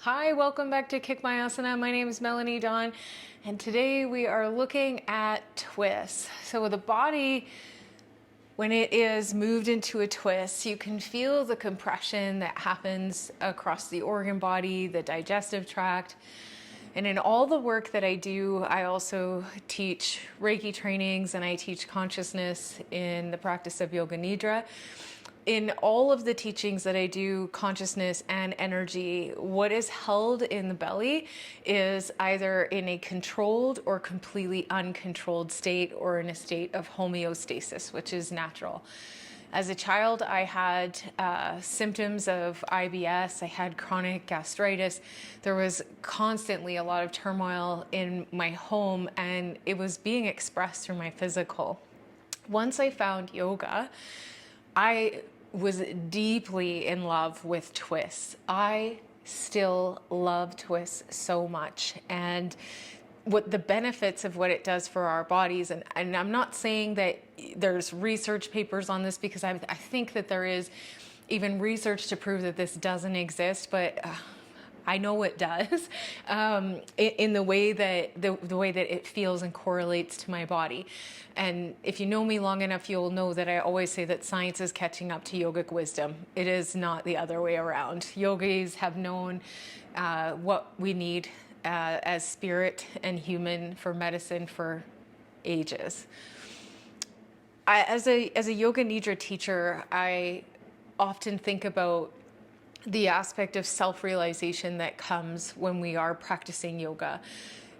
Hi, welcome back to Kick My Asana. My name is Melanie Dawn, and today we are looking at twists. So the body, when it is moved into a twist, you can feel the compression that happens across the organ body, the digestive tract. And in all the work that I do, I also teach Reiki trainings and I teach consciousness in the practice of Yoga Nidra. In all of the teachings that I do, consciousness and energy, what is held in the belly is either in a controlled or completely uncontrolled state, or in a state of homeostasis, which is natural. As a child, I had symptoms of IBS. I had chronic gastritis. There was constantly a lot of turmoil in my home, and it was being expressed through my physical. Once I found yoga, I was deeply in love with twists. I still love twists so much, and what the benefits of what it does for our bodies. And I'm not saying that there's research papers on this, because I think that there is even research to prove that this doesn't exist, but I know it does, in the way that the way that it feels and correlates to my body. And if you know me long enough, you'll know that I always say that science is catching up to yogic wisdom. It is not the other way around. Yogis have known what we need as spirit and human for medicine for ages. As a Yoga Nidra teacher, I often think about the aspect of self-realization that comes when we are practicing yoga.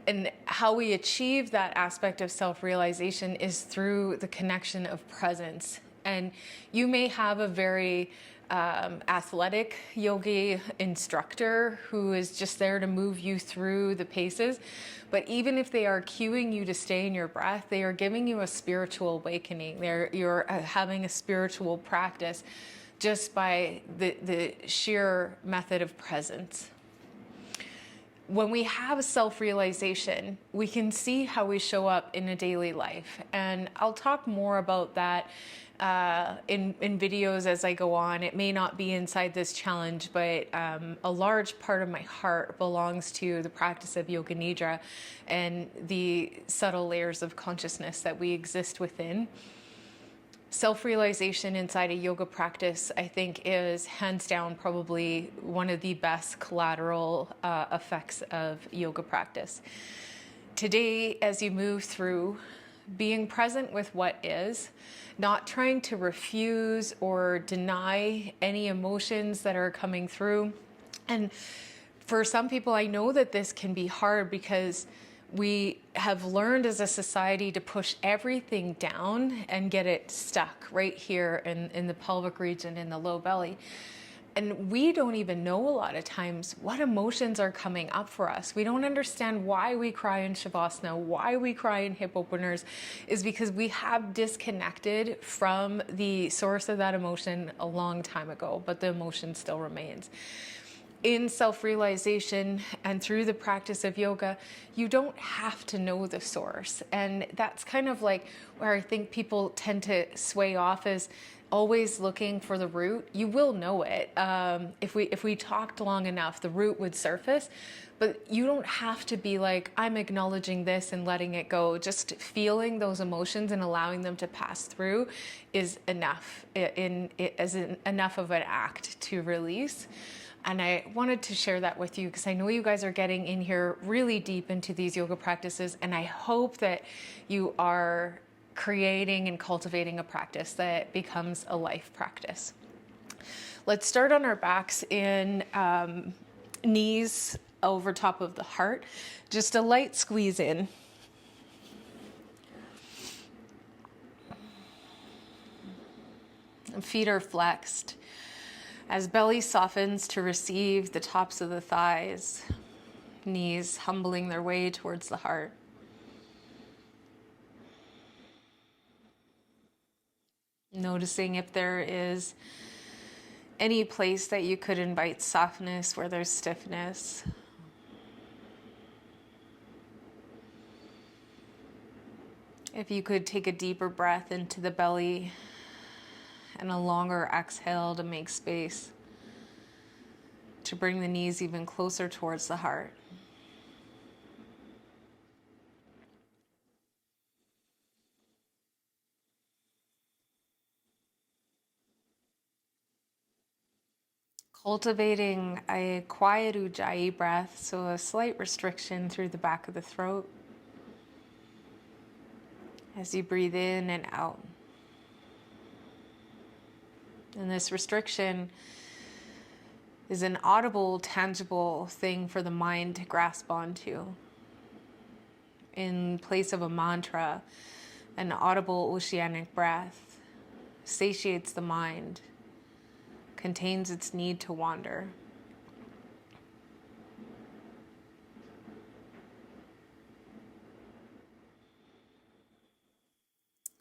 And how we achieve that aspect of self-realization is through the connection of presence. And you may have a very athletic yogi instructor who is just there to move you through the paces. But even if they are cueing you to stay in your breath, they are giving you a spiritual awakening. You're having a spiritual practice just by the sheer method of presence. When we have self-realization, we can see how we show up in a daily life. And I'll talk more about that in videos as I go on. It may not be inside this challenge, but a large part of my heart belongs to the practice of Yoga Nidra and the subtle layers of consciousness that we exist within. Self-realization inside a yoga practice, I think, is hands down probably one of the best collateral effects of yoga practice. Today, as you move through, being present with what is, not trying to refuse or deny any emotions that are coming through. And for some people, I know that this can be hard, because we have learned as a society to push everything down and get it stuck right here in the pelvic region, in the low belly. And we don't even know a lot of times what emotions are coming up for us. We don't understand why we cry in Shavasana, why we cry in hip openers, is because we have disconnected from the source of that emotion a long time ago, but the emotion still remains. In self-realization and through the practice of yoga, you don't have to know the source. And that's kind of like where I think people tend to sway off, is always looking for the root. You will know it. If we talked long enough, the root would surface. But you don't have to be like, I'm acknowledging this and letting it go. Just feeling those emotions and allowing them to pass through is enough, enough of an act to release. And I wanted to share that with you, because I know you guys are getting in here really deep into these yoga practices, and I hope that you are creating and cultivating a practice that becomes a life practice. Let's start on our backs in knees over top of the heart. Just a light squeeze in. Feet are flexed. As belly softens to receive the tops of the thighs, knees humbling their way towards the heart. Noticing if there is any place that you could invite softness where there's stiffness. If you could take a deeper breath into the belly and a longer exhale to make space. to bring the knees even closer towards the heart. Cultivating a quiet ujjayi breath, so a slight restriction through the back of the throat as you breathe in and out. And this restriction is an audible, tangible thing for the mind to grasp onto. In place of a mantra, an audible oceanic breath satiates the mind, contains its need to wander.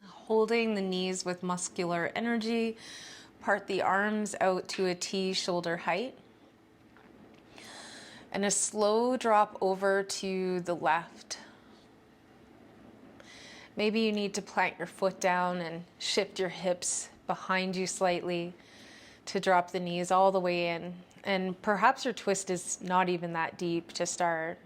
Holding the knees with muscular energy, part the arms out to a T shoulder height. And a slow drop over to the left. Maybe you need to plant your foot down and shift your hips behind you slightly to drop the knees all the way in. And perhaps your twist is not even that deep to start.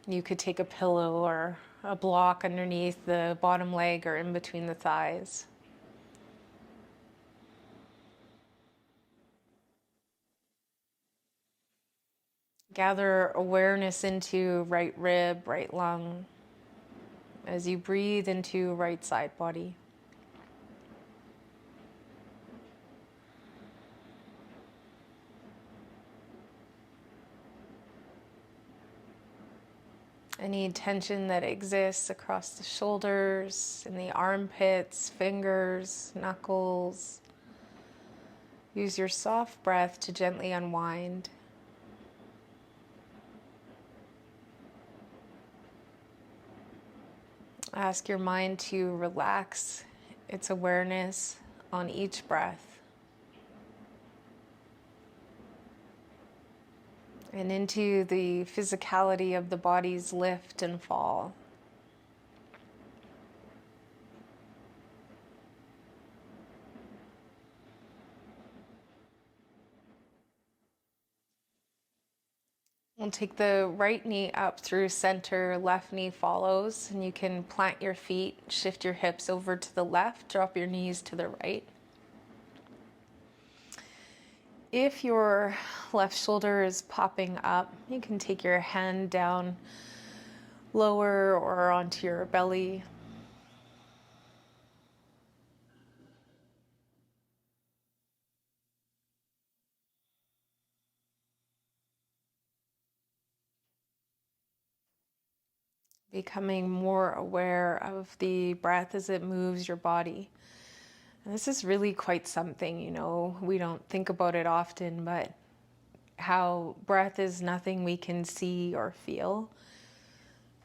You could take a pillow or a block underneath the bottom leg or in between the thighs. Gather awareness into right rib, right lung, as you breathe into right side body. Any tension that exists across the shoulders, in the armpits, fingers, knuckles. Use your soft breath to gently unwind. Ask your mind to relax its awareness on each breath. And into the physicality of the body's lift and fall. We'll take the right knee up through center, left knee follows, and you can plant your feet, shift your hips over to the left, drop your knees to the right. If your left shoulder is popping up, you can take your hand down lower or onto your belly. Becoming more aware of the breath as it moves your body. And this is really quite something, we don't think about it often, but how breath is nothing we can see or feel,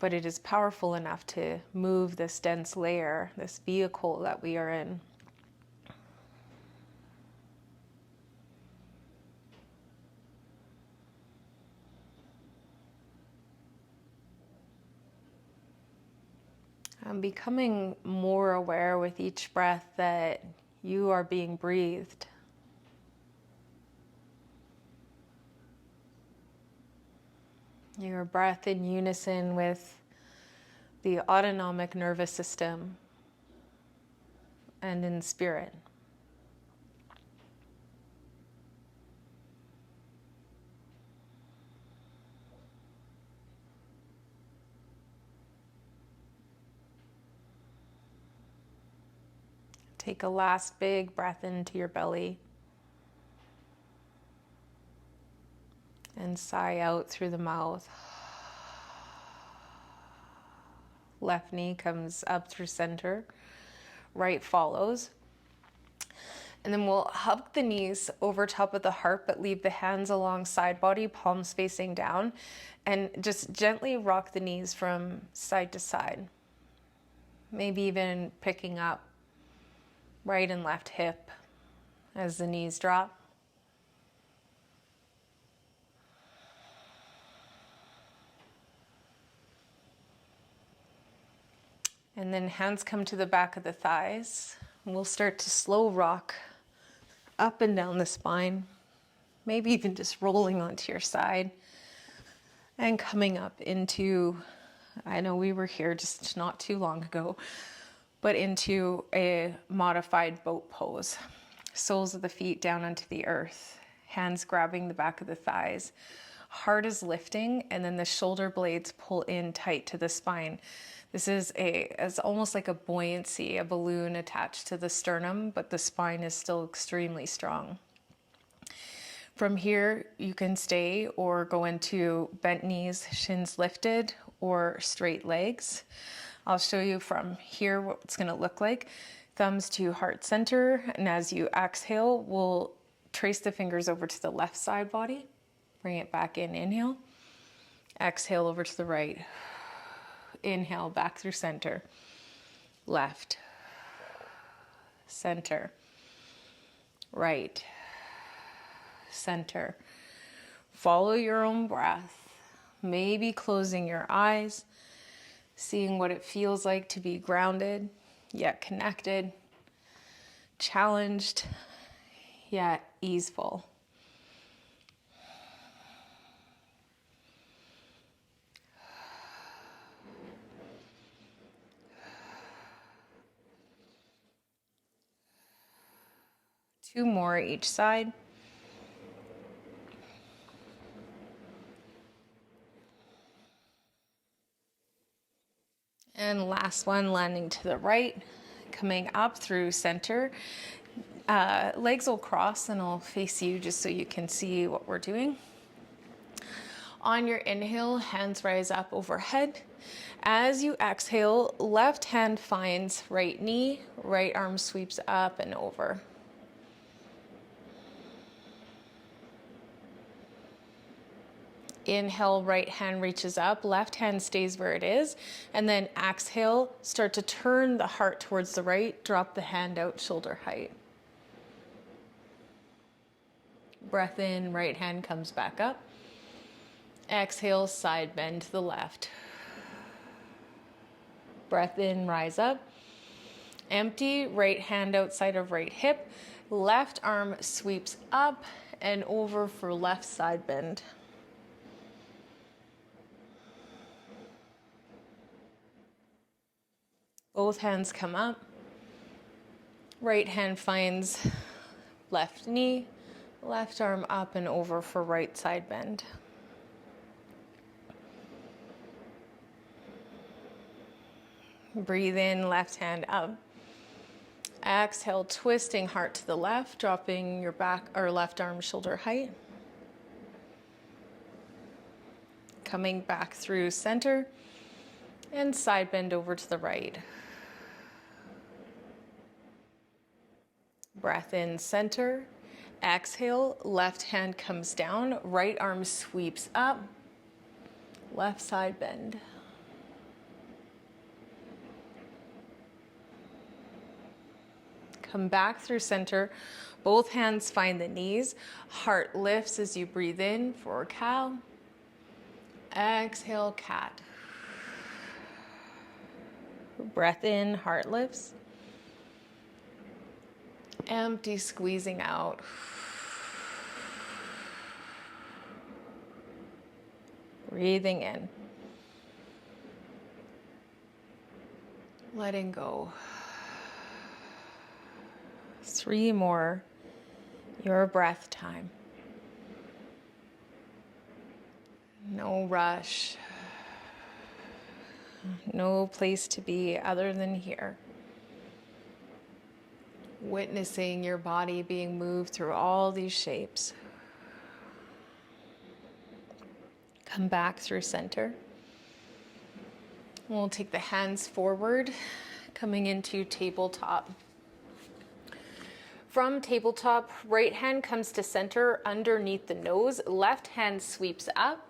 but it is powerful enough to move this dense layer, this vehicle that we are in. I'm becoming more aware with each breath that you are being breathed. Your breath in unison with the autonomic nervous system and in spirit. Take a last big breath into your belly and sigh out through the mouth. Left knee comes up through center, right follows. And then we'll hug the knees over top of the heart, but leave the hands along side body, palms facing down, and just gently rock the knees from side to side. Maybe even picking up right and left hip as the knees drop. And then hands come to the back of the thighs. We'll start to slow rock up and down the spine, maybe even just rolling onto your side and coming up into, I know we were here just not too long ago, but into a modified boat pose. Soles of the feet down onto the earth, hands grabbing the back of the thighs. Heart is lifting, and then the shoulder blades pull in tight to the spine. This is it's almost like a buoyancy, a balloon attached to the sternum, but the spine is still extremely strong. From here, you can stay or go into bent knees, shins lifted, or straight legs. I'll show you from here what it's going to look like. Thumbs to heart center, and as you exhale, we'll trace the fingers over to the left side body. Bring it back in, inhale. Exhale over to the right. Inhale, back through center. Left. Center. Right. Center. Follow your own breath. Maybe closing your eyes. Seeing what it feels like to be grounded, yet connected. Challenged, yet easeful. Two more each side. And last one, landing to the right, coming up through center. Legs will cross and I'll face you just so you can see what we're doing. On your inhale, hands rise up overhead. As you exhale, left hand finds right knee, right arm sweeps up and over. Inhale, right hand reaches up, left hand stays where it is, and then exhale, start to turn the heart towards the right, drop the hand out shoulder height. Breath in, right hand comes back up. Exhale, side bend to the left. Breath in, rise up. Empty, right hand outside of right hip, left arm sweeps up and over for left side bend. Both hands come up. Right hand finds left knee, left arm up and over for right side bend. Breathe in, left hand up. Exhale, twisting heart to the left, dropping your back or left arm shoulder height. Coming back through center and side bend over to the right. Breath in, center. Exhale, left hand comes down, right arm sweeps up, left side bend. Come back through center. Both hands find the knees. Heart lifts as you breathe in, forward cow. Exhale, cat. Breath in, heart lifts. Empty, squeezing out. Breathing in. Letting go. 3 more. Your breath time. No rush. No place to be other than here. Witnessing your body being moved through all these shapes. Come back through center. We'll take the hands forward, coming into tabletop. From tabletop, right hand comes to center underneath the nose, left hand sweeps up,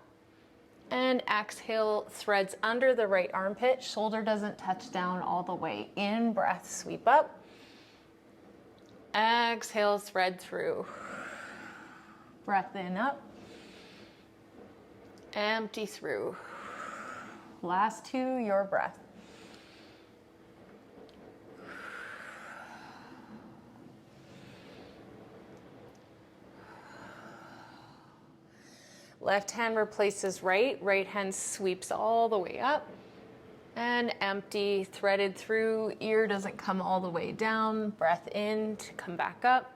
and exhale, threads under the right armpit, shoulder doesn't touch down all the way. In breath, sweep up. Exhale, thread through. Breath in, up. Empty through. Last 2, your breath. Left hand replaces right. Right hand sweeps all the way up. And empty, threaded through. Ear doesn't come all the way down. Breath in to come back up.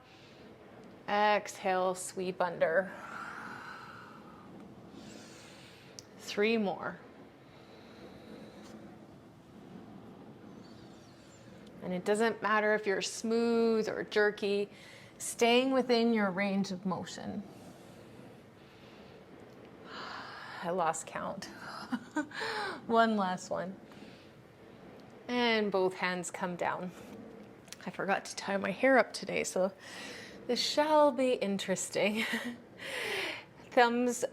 Exhale, sweep under. 3 more. And it doesn't matter if you're smooth or jerky, staying within your range of motion. I lost count. One last one. And both hands come down. I forgot to tie my hair up today, so this shall be interesting. Thumbs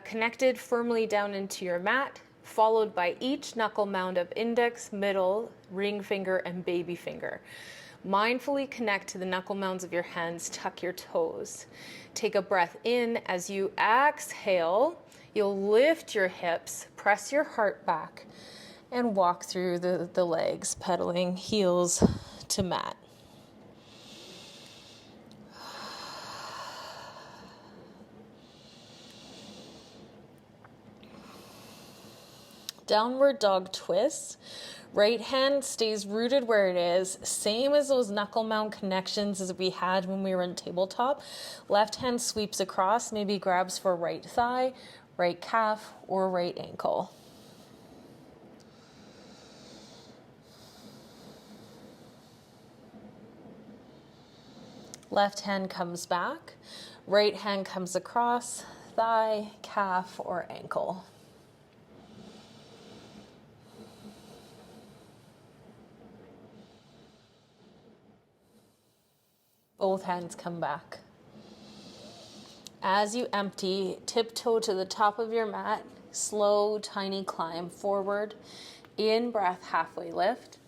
connected firmly down into your mat, followed by each knuckle mound of index, middle, ring finger, and baby finger. Mindfully connect to the knuckle mounds of your hands, tuck your toes. Take a breath in. As you exhale, you'll lift your hips, press your heart back, and walk through the legs, pedaling heels to mat. Downward dog twist. Right hand stays rooted where it is, same as those knuckle mound connections as we had when we were in tabletop. Left hand sweeps across, maybe grabs for right thigh, right calf, or right ankle. Left hand comes back, right hand comes across, thigh, calf, or ankle. Both hands come back. As you empty, tiptoe to the top of your mat, slow, tiny climb forward. In breath, halfway lift.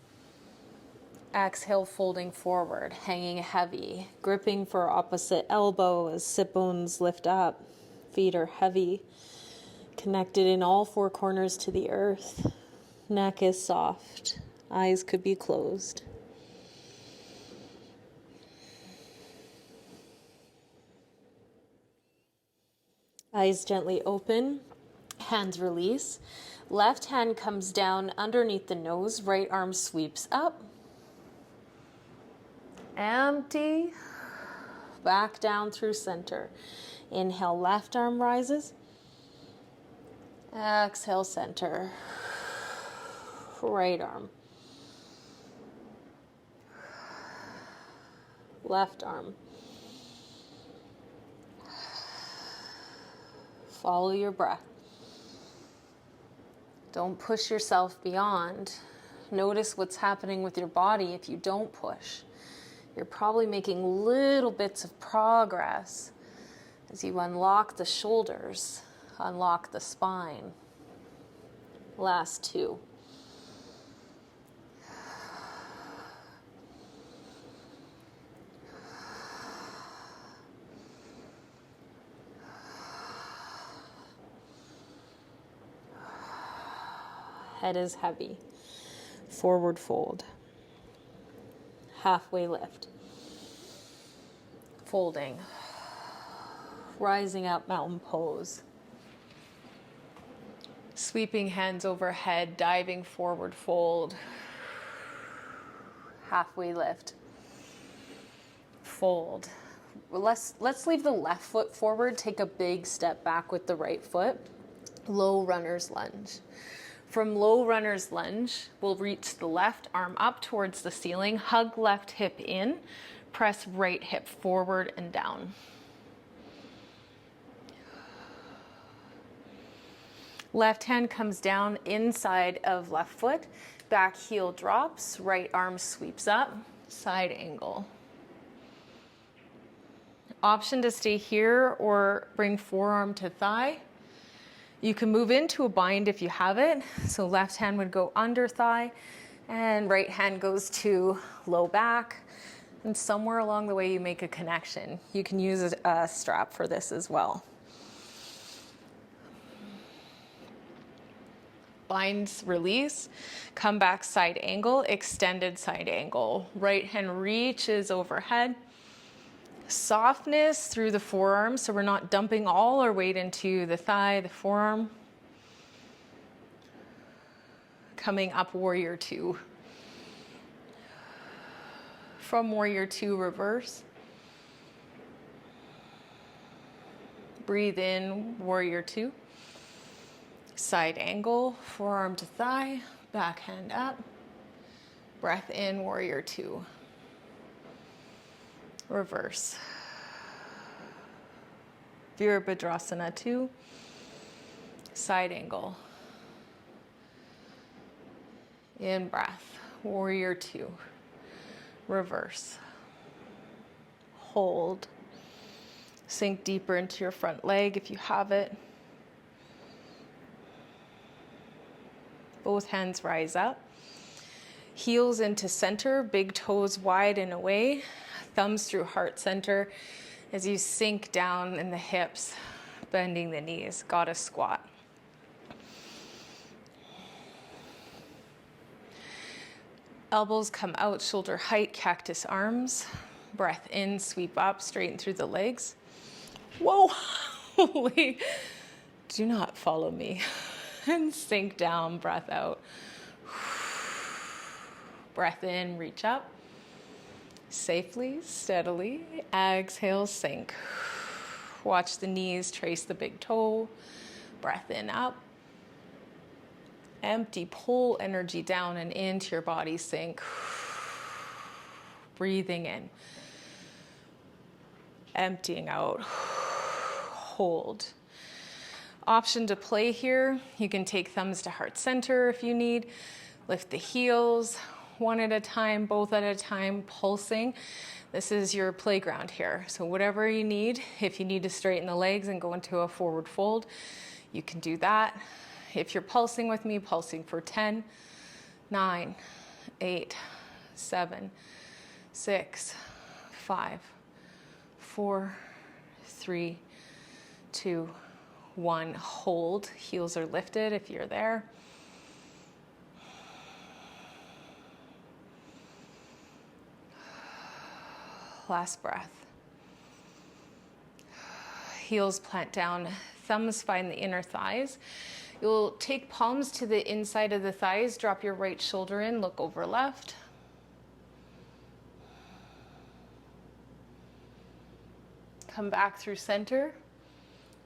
Exhale, folding forward, hanging heavy, gripping for opposite elbow as sit bones lift up. Feet are heavy, connected in all 4 corners to the earth. Neck is soft. Eyes could be closed. Eyes gently open, hands release. Left hand comes down underneath the nose, right arm sweeps up. Empty, back down through center. Inhale, left arm rises. Exhale, center. Right arm. Left arm. Follow your breath. Don't push yourself beyond. Notice what's happening with your body if you don't push. You're probably making little bits of progress as you unlock the shoulders, unlock the spine. Last 2. Head is heavy. Forward fold. Halfway lift. Folding. Rising up, mountain pose. Sweeping hands overhead, diving forward fold. Halfway lift. Fold. Let's leave the left foot forward. Take a big step back with the right foot. Low runner's lunge. From low runner's lunge, we'll reach the left arm up towards the ceiling, hug left hip in, press right hip forward and down. Left hand comes down inside of left foot, back heel drops, right arm sweeps up, side angle. Option to stay here or bring forearm to thigh. You can move into a bind if you have it. So left hand would go under thigh and right hand goes to low back. And somewhere along the way you make a connection. You can use a strap for this as well. Binds, release, come back side angle, extended side angle. Right hand reaches overhead. Softness through the forearm, so we're not dumping all our weight into the thigh, the forearm. Coming up, warrior two. From warrior two, reverse. Breathe in, warrior two. Side angle, forearm to thigh, back hand up. Breath in, warrior two. Reverse. Virabhadrasana 2. Side angle. In breath. Warrior 2. Reverse. Hold. Sink deeper into your front leg if you have it. Both hands rise up. Heels into center, big toes wide and away. Thumbs through heart center as you sink down in the hips, bending the knees. Goddess squat. Elbows come out, shoulder height, cactus arms. Breath in, sweep up, straighten through the legs. Whoa, holy, do not follow me. And sink down, breath out. Breath in, reach up. Safely, steadily, exhale, sink. Watch the knees, trace the big toe. Breath in, up. Empty, pull energy down and into your body, sink. Breathing in. Emptying out. Hold. Option to play here. You can take thumbs to heart center if you need. Lift the heels, one at a time, both at a time, pulsing. This is your playground here. So whatever you need, if you need to straighten the legs and go into a forward fold, you can do that. If you're pulsing with me, pulsing for 10, 9, 8, 7, 6, 5, 4, 3, 2, 1. Hold. Heels are lifted if you're there. Last breath. Heels plant down. Thumbs find the inner thighs. You'll take palms to the inside of the thighs. Drop your right shoulder in. Look over left. Come back through center.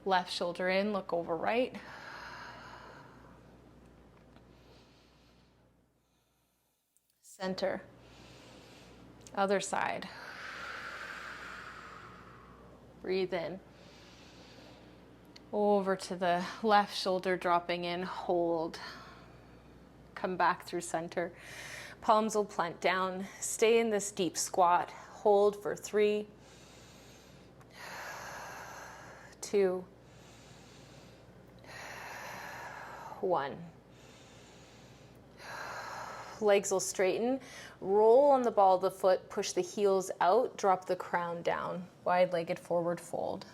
Left shoulder in. Look over right. Center. Other side. Breathe in. Over to the left shoulder, dropping in, hold. Come back through center. Palms will plant down. Stay in this deep squat. Hold for 3, 2, 1. Legs will straighten. Roll on the ball of the foot, push the heels out, drop the crown down. Wide-legged forward fold.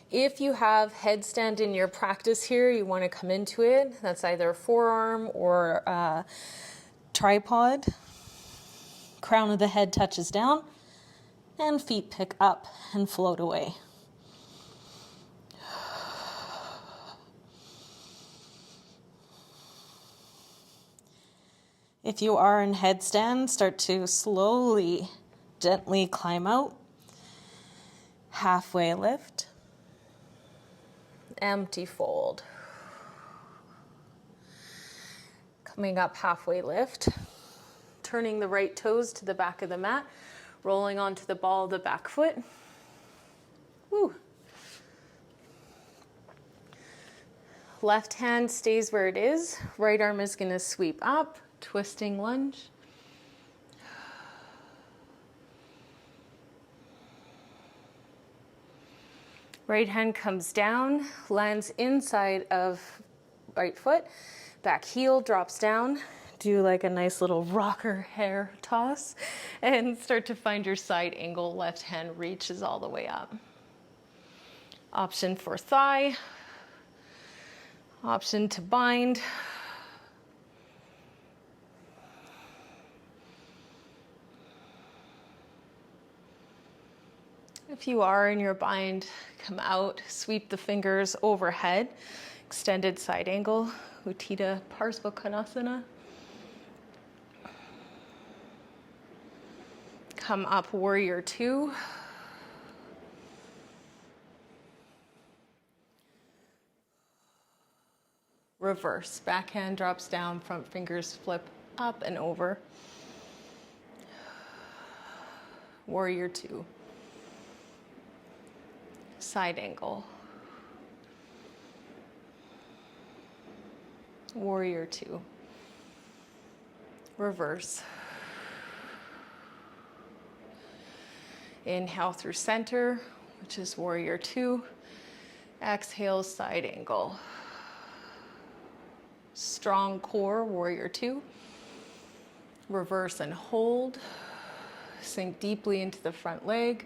If you have headstand in your practice here, you want to come into it. That's either forearm or tripod. Crown of the head touches down, and feet pick up and float away. If you are in headstand, start to slowly, gently climb out. Halfway lift. Empty fold. Coming up, halfway lift. Turning the right toes to the back of the mat. Rolling onto the ball of the back foot. Woo. Left hand stays where it is. Right arm is going to sweep up. Twisting lunge. Right hand comes down, lands inside of right foot. Back heel drops down. Do like a nice little rocker hair toss and start to find your side angle. Left hand reaches all the way up. Option for thigh. Option to bind. If you are in your bind, come out, sweep the fingers overhead, extended side angle, Utthita Parsvakonasana. Come up, warrior two. Reverse, backhand drops down, front fingers flip up and over. Warrior two. Side angle. Warrior two. Reverse. Inhale through center, which is warrior two. Exhale, side angle. Strong core, warrior two. Reverse and hold. Sink deeply into the front leg.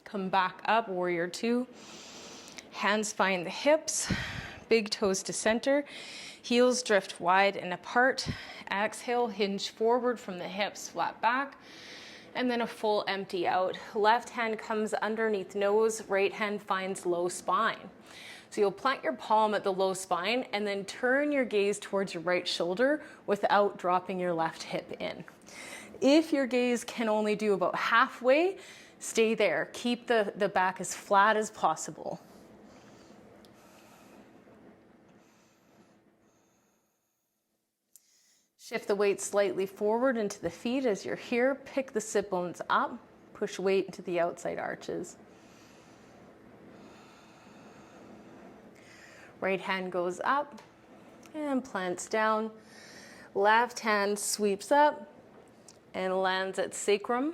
Come back up, warrior two. Hands find the hips, big toes to center. Heels drift wide and apart. Exhale, hinge forward from the hips, flat back. And then a full empty out. Left hand comes underneath nose, right hand finds low spine. So you'll plant your palm at the low spine and then turn your gaze towards your right shoulder without dropping your left hip in. If your gaze can only do about halfway, stay there. Keep the back as flat as possible. Shift the weight slightly forward into the feet as you're here. Pick the sit bones up. Push weight into the outside arches. Right hand goes up and plants down. Left hand sweeps up and lands at sacrum.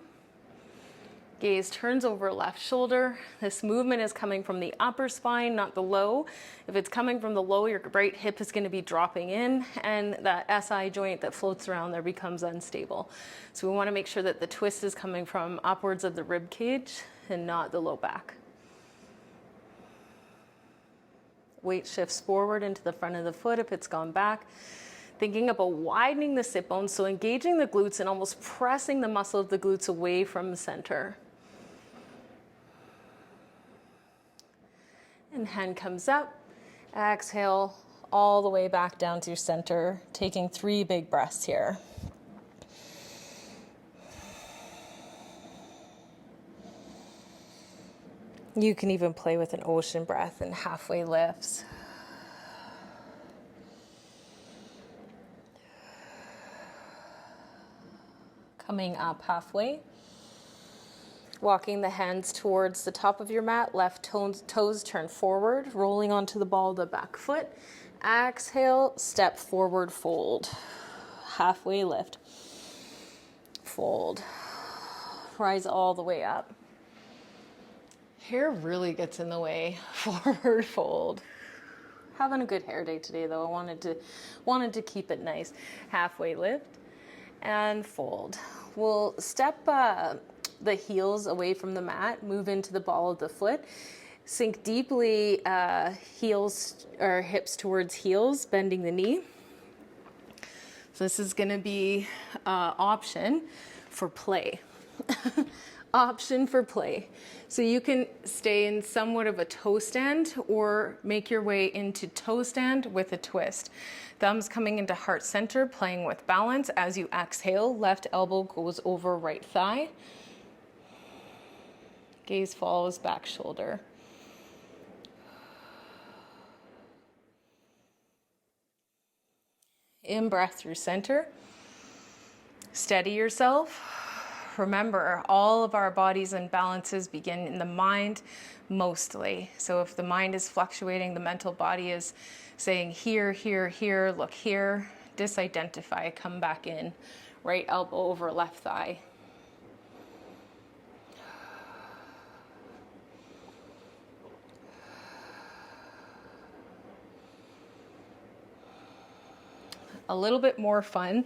Gaze turns over left shoulder. This movement is coming from the upper spine, not the low. If it's coming from the low, your right hip is going to be dropping in, and that SI joint that floats around there becomes unstable. So we want to make sure that the twist is coming from upwards of the rib cage and not the low back. Weight shifts forward into the front of the foot if it's gone back. Thinking about widening the sit bones, so engaging the glutes and almost pressing the muscle of the glutes away from the center. And hand comes up. Exhale all the way back down to your center, taking 3 big breaths here. You can even play with an ocean breath and halfway lifts. Coming up halfway. Walking the hands towards the top of your mat, left toes turn forward, rolling onto the ball of the back foot. Exhale, step forward, fold. Halfway lift. Fold. Rise all the way up. Hair really gets in the way. Forward fold. Having a good hair day today though. I wanted to keep it nice. Halfway lift and fold. We'll step the heels away from the mat, move into the ball of the foot. Sink deeply, heels or hips towards heels, bending the knee. So this is going to be option for play. Option for play. So you can stay in somewhat of a toe stand or make your way into toe stand with a twist. Thumbs coming into heart center, playing with balance. As you exhale, left elbow goes over right thigh. Gaze follows back shoulder. In breath through center. Steady yourself. Remember, all of our bodies and balances begin in the mind mostly. So if the mind is fluctuating, the mental body is saying here, here, here, look here, disidentify, come back in. Right elbow over left thigh. A little bit more fun.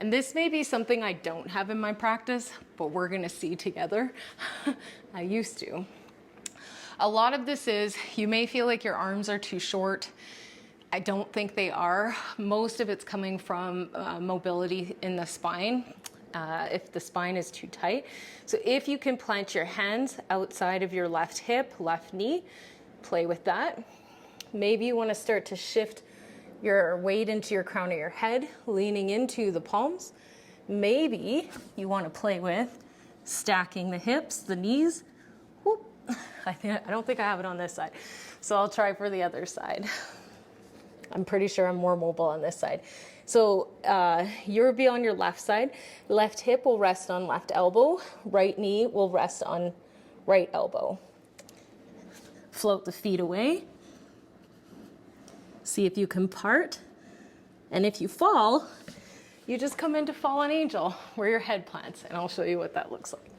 And this may be something I don't have in my practice, but we're gonna see together. I used to. A lot of this is, you may feel like your arms are too short. I don't think they are. Most of it's coming from mobility in the spine. if the spine is too tight. So if you can plant your hands outside of your left hip, left knee, play with that. Maybe you want to start to shift your weight into your crown of your head, leaning into the palms. Maybe you want to play with stacking the hips, the knees. Whoop. I don't think I have it on this side, so I'll try for the other side. I'm pretty sure I'm more mobile on this side. So you'll be on your left side. Left hip will rest on left elbow. Right knee will rest on right elbow. Float the feet away. See if you can part. And if you fall, you just come into fallen angel where your head plants, and I'll show you what that looks like.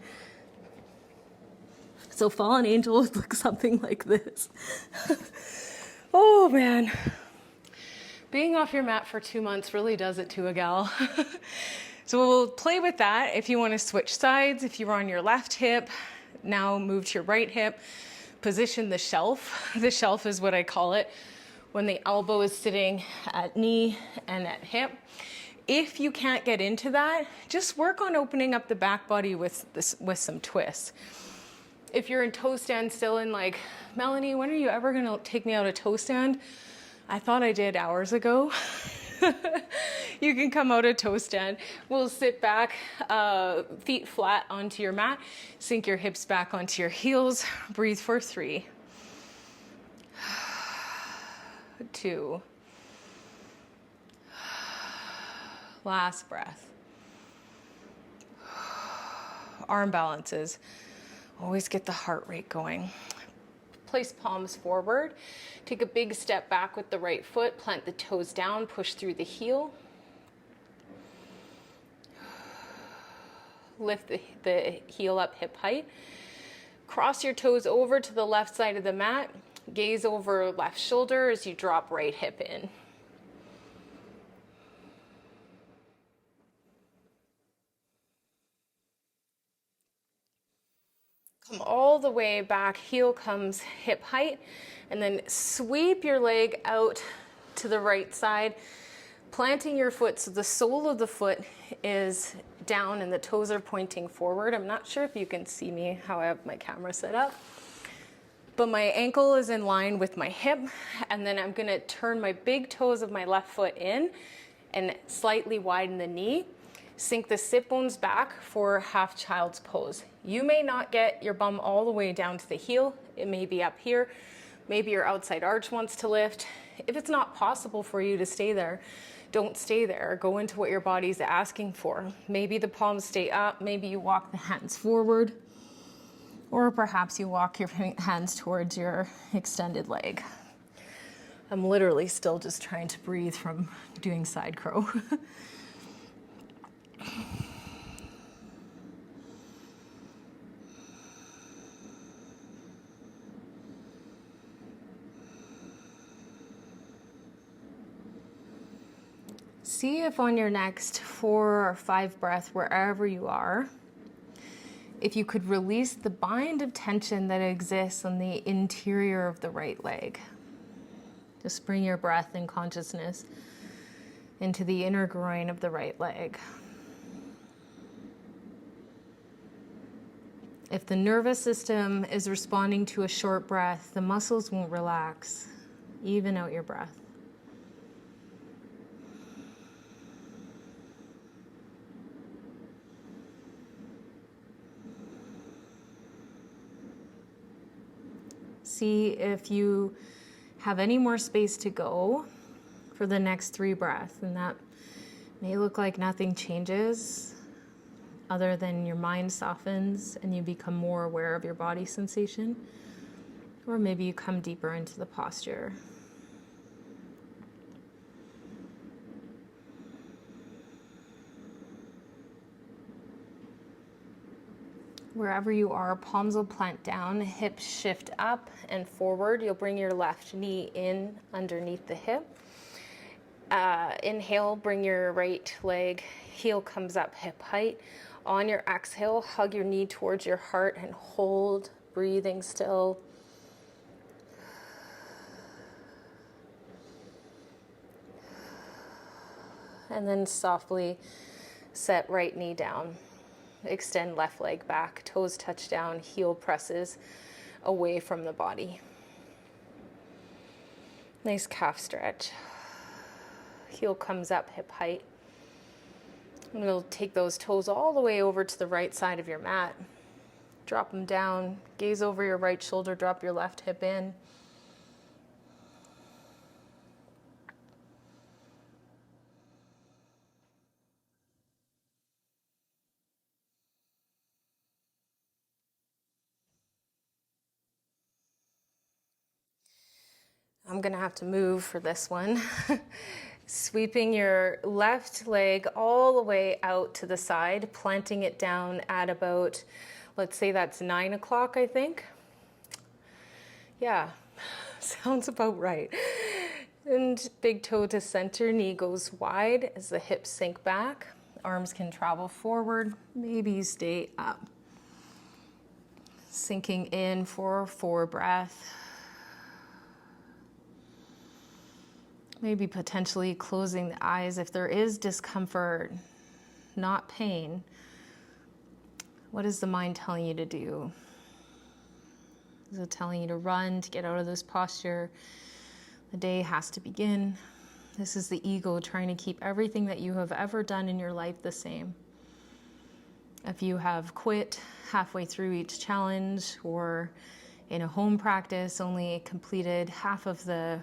So fallen angel would look something like this. Oh man. Being off your mat for 2 months really does it to a gal. So we'll play with that. If you want to switch sides, if you're on your left hip, now move to your right hip. Position the shelf. The shelf is what I call it, when the elbow is sitting at knee and at hip. If you can't get into that, just work on opening up the back body with some twists. If you're in toe stand still and like, Melanie, when are you ever gonna take me out of toe stand? I thought I did hours ago. You can come out of toe stand. We'll sit back, feet flat onto your mat, sink your hips back onto your heels, breathe for 3, 2, last breath. Arm balances. Always get the heart rate going. Place palms forward. Take a big step back with the right foot. Plant the toes down. Push through the heel. Lift the heel up hip height. Cross your toes over to the left side of the mat. Gaze over left shoulder as you drop right hip in. Come all the way back, heel comes hip height, and then sweep your leg out to the right side, planting your foot so the sole of the foot is down and the toes are pointing forward. I'm not sure if you can see me, how I have my camera set up, but my ankle is in line with my hip, and then I'm gonna turn my big toes of my left foot in and slightly widen the knee. Sink the sit bones back for half child's pose. You may not get your bum all the way down to the heel. It may be up here. Maybe your outside arch wants to lift. If it's not possible for you to stay there, don't stay there. Go into what your body's asking for. Maybe the palms stay up. Maybe you walk the hands forward. Or perhaps you walk your hands towards your extended leg. I'm literally still just trying to breathe from doing side crow. See if on your next 4 or 5 breath, wherever you are, if you could release the bind of tension that exists on the interior of the right leg. Just bring your breath and consciousness into the inner groin of the right leg. If the nervous system is responding to a short breath, the muscles won't relax. Even out your breath. See if you have any more space to go for the next 3 breaths, and that may look like nothing changes other than your mind softens and you become more aware of your body sensation, or maybe you come deeper into the posture. Wherever you are, palms will plant down, hips shift up and forward. You'll bring your left knee in underneath the hip. Inhale, bring your right leg, heel comes up hip height. On your exhale, hug your knee towards your heart and hold, breathing still. And then softly Set right knee down. Extend left leg back. Toes touch down. Heel presses away from the body. Nice calf stretch. Heel comes up, hip height. And we'll take those toes all the way over to the right side of your mat. Drop them down. Gaze over your right shoulder. Drop your left hip in. I'm gonna have to move for this one. Sweeping your left leg all the way out to the side, planting it down at about, let's say that's 9 o'clock, I think. Yeah, sounds about right. And big toe to center, knee goes wide as the hips sink back. Arms can travel forward, maybe stay up. Sinking in for 4 breath. Maybe potentially closing the eyes if there is discomfort, not pain. What is the mind telling you to do? Is it telling you to run, to get out of this posture? The day has to begin. This is the ego trying to keep everything that you have ever done in your life the same. If you have quit halfway through each challenge, or in a home practice only completed half of the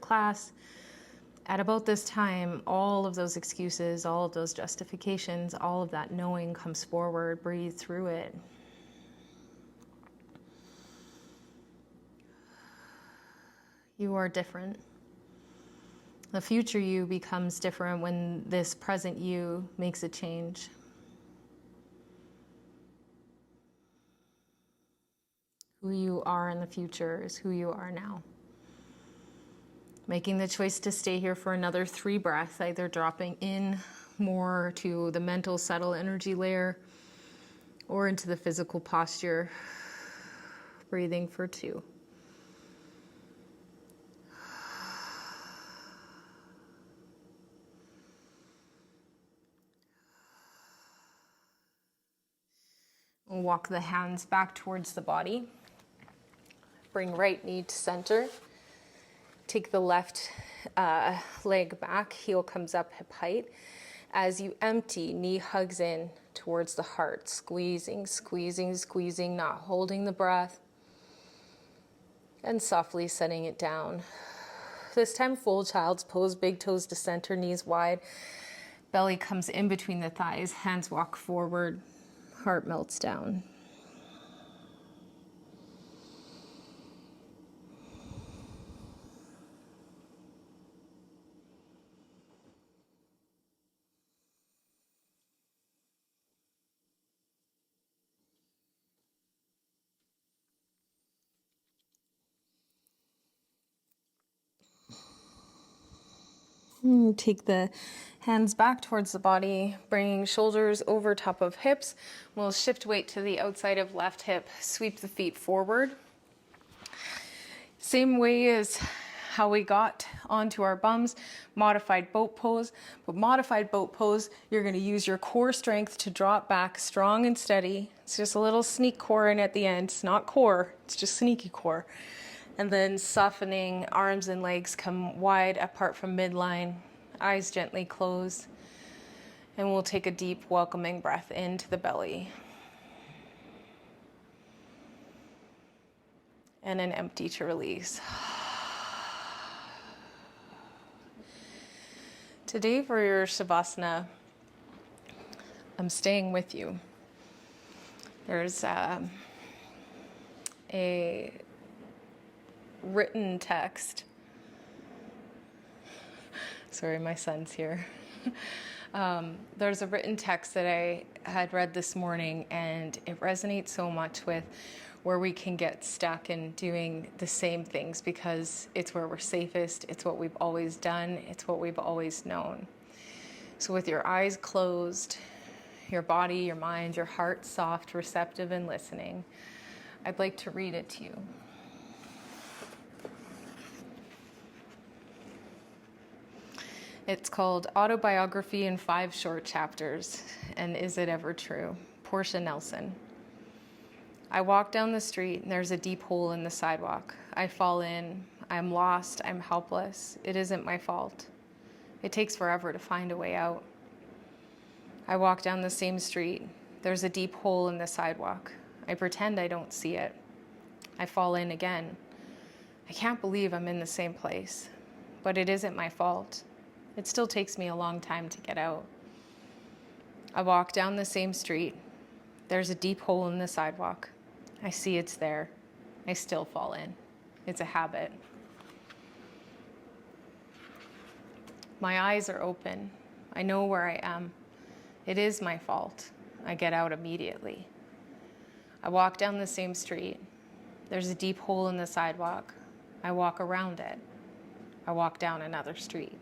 class, at about this time, all of those excuses, all of those justifications, all of that knowing comes forward. Breathe through it. You are different. The future you becomes different when this present you makes a change. Who you are in the future is who you are now. Making the choice to stay here for another 3 breaths, either dropping in more to the mental subtle energy layer or into the physical posture. Breathing for 2. We'll walk the hands back towards the body. Bring right knee to center. Take the left leg back, heel comes up, hip height. As you empty, knee hugs in towards the heart, squeezing, squeezing, squeezing, not holding the breath, and softly setting it down. This time, full child's pose, big toes to center, knees wide, belly comes in between the thighs, hands walk forward, heart melts down. Take the hands back towards the body, bringing shoulders over top of hips. We'll shift weight to the outside of left hip, sweep the feet forward. Same way as how we got onto our bums, modified boat pose. But modified boat pose, you're going to use your core strength to drop back strong and steady. It's just a little sneak core in at the end. It's not core, it's just sneaky core. And then softening, arms and legs come wide apart from midline, eyes gently close. And we'll take a deep, welcoming breath into the belly. And an empty to release. Today for your Shavasana, I'm staying with you. There's a written text. Sorry, my son's here. There's a written text that I had read this morning, and it resonates so much with where we can get stuck in doing the same things because it's where we're safest, it's what we've always done, it's what we've always known. So with your eyes closed, your body, your mind, your heart soft, receptive, and listening, I'd like to read it to you. It's called Autobiography in 5 Short Chapters, and Is It Ever True? Portia Nelson. I walk down the street and there's a deep hole in the sidewalk. I fall in. I'm lost. I'm helpless. It isn't my fault. It takes forever to find a way out. I walk down the same street. There's a deep hole in the sidewalk. I pretend I don't see it. I fall in again. I can't believe I'm in the same place, but it isn't my fault. It still takes me a long time to get out. I walk down the same street. There's a deep hole in the sidewalk. I see it's there. I still fall in. It's a habit. My eyes are open. I know where I am. It is my fault. I get out immediately. I walk down the same street. There's a deep hole in the sidewalk. I walk around it. I walk down another street.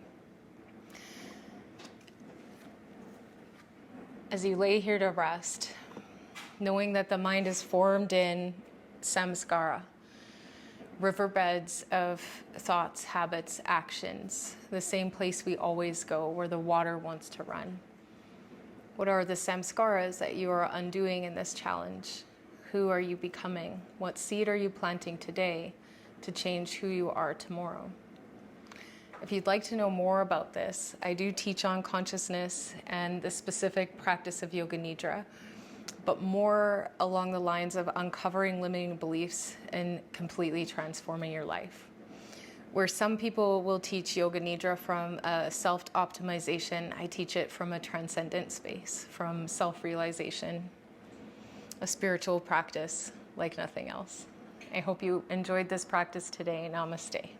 As you lay here to rest, knowing that the mind is formed in samskara, riverbeds of thoughts, habits, actions, the same place we always go where the water wants to run. What are the samskaras that you are undoing in this challenge? Who are you becoming? What seed are you planting today to change who you are tomorrow? If you'd like to know more about this, I do teach on consciousness and the specific practice of Yoga Nidra, but more along the lines of uncovering limiting beliefs and completely transforming your life. Where some people will teach Yoga Nidra from a self-optimization, I teach it from a transcendent space, from self-realization, a spiritual practice like nothing else. I hope you enjoyed this practice today. Namaste.